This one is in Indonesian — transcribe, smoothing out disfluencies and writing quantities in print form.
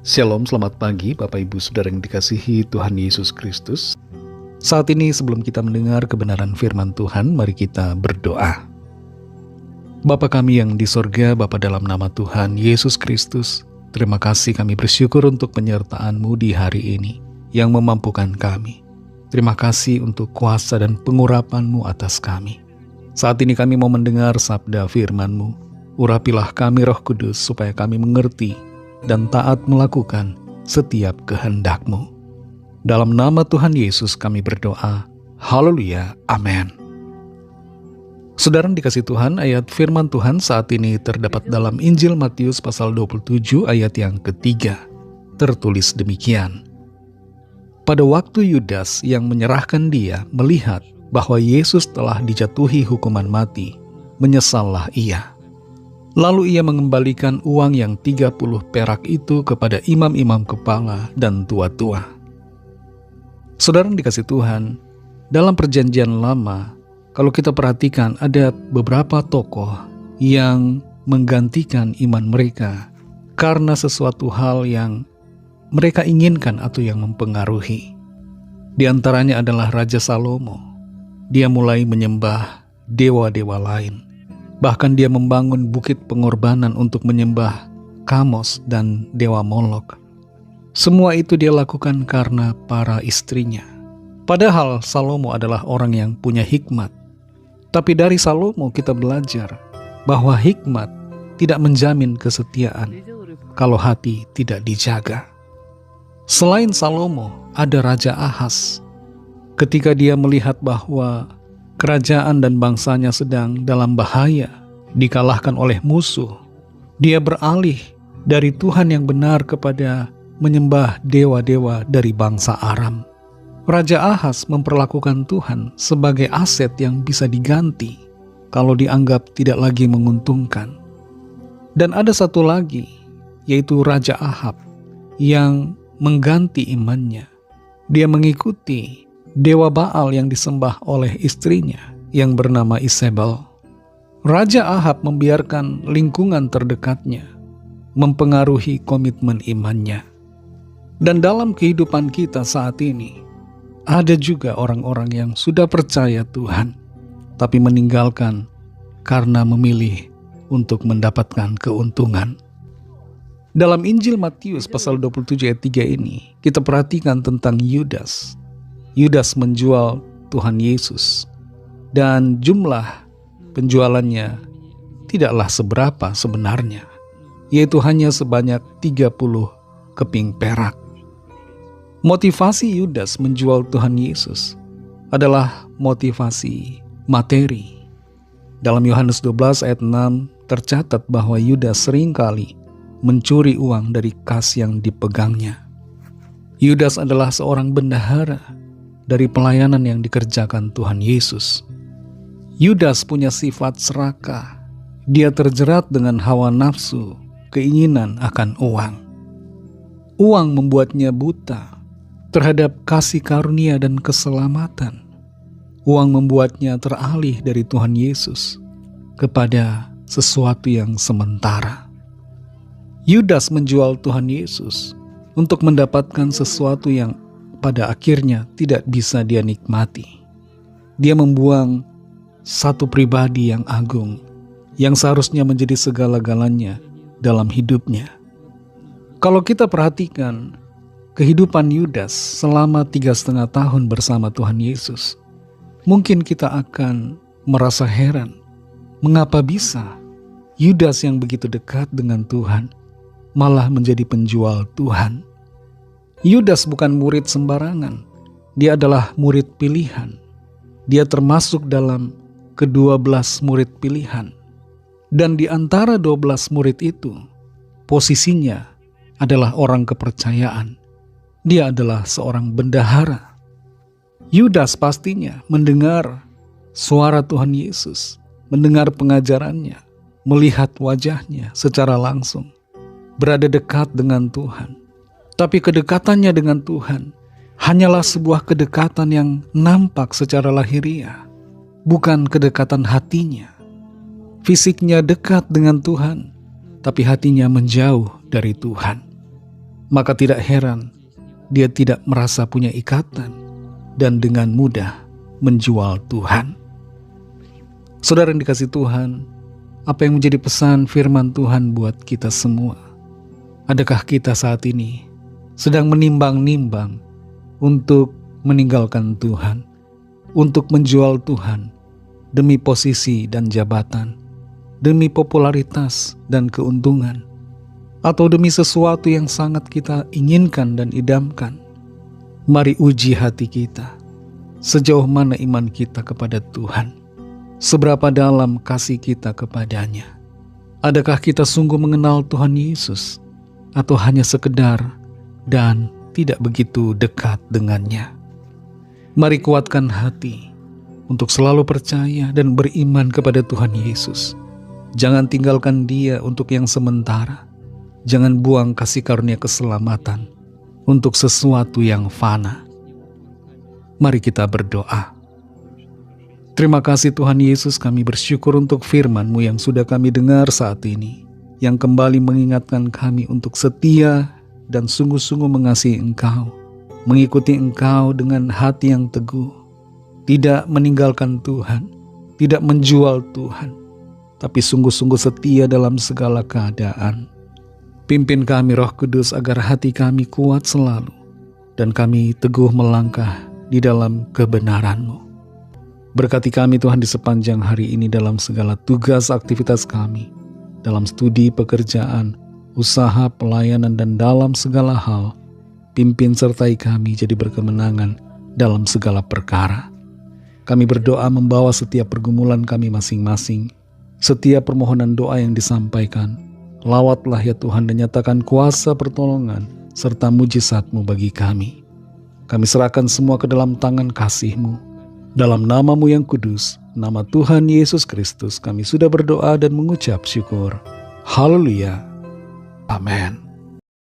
Shalom, selamat pagi Bapak Ibu Saudara yang dikasihi Tuhan Yesus Kristus. Saat ini sebelum kita mendengar kebenaran firman Tuhan, mari kita berdoa. Bapa kami yang di sorga, Bapa dalam nama Tuhan Yesus Kristus, terima kasih kami bersyukur untuk penyertaan-Mu di hari ini yang memampukan kami. Terima kasih untuk kuasa dan pengurapan-Mu atas kami. Saat ini kami mau mendengar sabda firman-Mu. Urapilah kami Roh Kudus supaya kami mengerti dan taat melakukan setiap kehendak-Mu. Dalam nama Tuhan Yesus kami berdoa. Haleluya. Amin. Saudara dikasih Tuhan, ayat firman Tuhan saat ini terdapat dalam Injil Matius pasal 27 ayat yang ketiga. Tertulis demikian. Pada waktu Yudas yang menyerahkan dia melihat bahwa Yesus telah dijatuhi hukuman mati, menyesallah ia. Lalu ia mengembalikan uang yang 30 perak itu kepada imam-imam kepala dan tua-tua. Saudara dikasih Tuhan, dalam perjanjian lama, kalau kita perhatikan ada beberapa tokoh yang menggantikan iman mereka karena sesuatu hal yang mereka inginkan atau yang mempengaruhi. Di antaranya adalah Raja Salomo. Dia mulai menyembah dewa-dewa lain. Bahkan dia membangun bukit pengorbanan untuk menyembah Kamos dan Dewa Molok. Semua itu dia lakukan karena para istrinya. Padahal Salomo adalah orang yang punya hikmat. Tapi dari Salomo kita belajar bahwa hikmat tidak menjamin kesetiaan kalau hati tidak dijaga. Selain Salomo, ada Raja Ahaz. Ketika dia melihat bahwa kerajaan dan bangsanya sedang dalam bahaya, dikalahkan oleh musuh, dia beralih dari Tuhan yang benar kepada menyembah dewa-dewa dari bangsa Aram. Raja Ahaz memperlakukan Tuhan sebagai aset yang bisa diganti kalau dianggap tidak lagi menguntungkan. Dan ada satu lagi, yaitu Raja Ahab yang mengganti imannya. Dia mengikuti dewa Baal yang disembah oleh istrinya yang bernama Isabel. Raja Ahab membiarkan lingkungan terdekatnya mempengaruhi komitmen imannya. Dan dalam kehidupan kita saat ini, ada juga orang-orang yang sudah percaya Tuhan, tapi meninggalkan karena memilih untuk mendapatkan keuntungan. Dalam Injil Matius pasal 27 ayat 3 ini, kita perhatikan tentang Yudas. Yudas menjual Tuhan Yesus, dan jumlah penjualannya tidaklah seberapa sebenarnya, yaitu hanya sebanyak 30 keping perak. Motivasi Yudas menjual Tuhan Yesus adalah motivasi materi. Dalam Yohanes 12 ayat 6 tercatat bahwa Yudas seringkali mencuri uang dari kas yang dipegangnya. Yudas adalah seorang bendahara dari pelayanan yang dikerjakan Tuhan Yesus. Yudas punya sifat serakah. Dia terjerat dengan hawa nafsu, keinginan akan uang. Uang membuatnya buta terhadap kasih karunia dan keselamatan. Uang membuatnya teralih dari Tuhan Yesus kepada sesuatu yang sementara. Yudas menjual Tuhan Yesus untuk mendapatkan sesuatu yang pada akhirnya tidak bisa dia nikmati. Dia membuang satu pribadi yang agung, yang seharusnya menjadi segala-galanya dalam hidupnya. Kalau kita perhatikan kehidupan Yudas selama 3,5 tahun bersama Tuhan Yesus, mungkin kita akan merasa heran, mengapa bisa Yudas yang begitu dekat dengan Tuhan malah menjadi penjual Tuhan. Yudas bukan murid sembarangan. Dia adalah murid pilihan. Dia termasuk dalam ke-12 murid pilihan. Dan di antara 12 murid itu, posisinya adalah orang kepercayaan. Dia adalah seorang bendahara. Yudas pastinya mendengar suara Tuhan Yesus, mendengar pengajarannya, melihat wajahnya secara langsung, berada dekat dengan Tuhan. Tapi kedekatannya dengan Tuhan hanyalah sebuah kedekatan yang nampak secara lahiriah, bukan kedekatan hatinya. Fisiknya dekat dengan Tuhan, tapi hatinya menjauh dari Tuhan. maka tidak heran dia tidak merasa punya ikatan dan dengan mudah menjual Tuhan. Saudara yang dikasihi Tuhan, apa yang menjadi pesan firman Tuhan buat kita semua? Adakah kita saat ini sedang menimbang-nimbang untuk meninggalkan Tuhan, untuk menjual Tuhan demi posisi dan jabatan, demi popularitas dan keuntungan, atau demi sesuatu yang sangat kita inginkan dan idamkan? Mari uji hati kita. Sejauh mana iman kita kepada Tuhan? Seberapa dalam kasih kita kepadanya? Adakah kita sungguh mengenal Tuhan Yesus, atau hanya sekedar dan tidak begitu dekat dengannya? Mari kuatkan hati untuk selalu percaya dan beriman kepada Tuhan Yesus. Jangan tinggalkan Dia untuk yang sementara. Jangan buang kasih karunia keselamatan untuk sesuatu yang fana. Mari kita berdoa. Terima kasih Tuhan Yesus, kami bersyukur untuk firman-Mu yang sudah kami dengar saat ini, yang kembali mengingatkan kami untuk setia dan sungguh-sungguh mengasihi Engkau, mengikuti Engkau dengan hati yang teguh, tidak meninggalkan Tuhan, tidak menjual Tuhan, tapi sungguh-sungguh setia dalam segala keadaan. Pimpin kami Roh Kudus agar hati kami kuat selalu dan kami teguh melangkah di dalam kebenaran-Mu. Berkati kami Tuhan di sepanjang hari ini dalam segala tugas aktivitas kami, dalam studi, pekerjaan, usaha, pelayanan, dan dalam segala hal. Pimpin sertai kami jadi berkemenangan dalam segala perkara. Kami berdoa membawa setiap pergumulan kami masing-masing, setiap permohonan doa yang disampaikan. Lawatlah ya Tuhan dan nyatakan kuasa pertolongan serta mujizat-Mu bagi kami. Kami serahkan semua ke dalam tangan kasih-Mu. Dalam nama-Mu yang kudus, nama Tuhan Yesus Kristus, kami sudah berdoa dan mengucap syukur. Haleluya. Amin.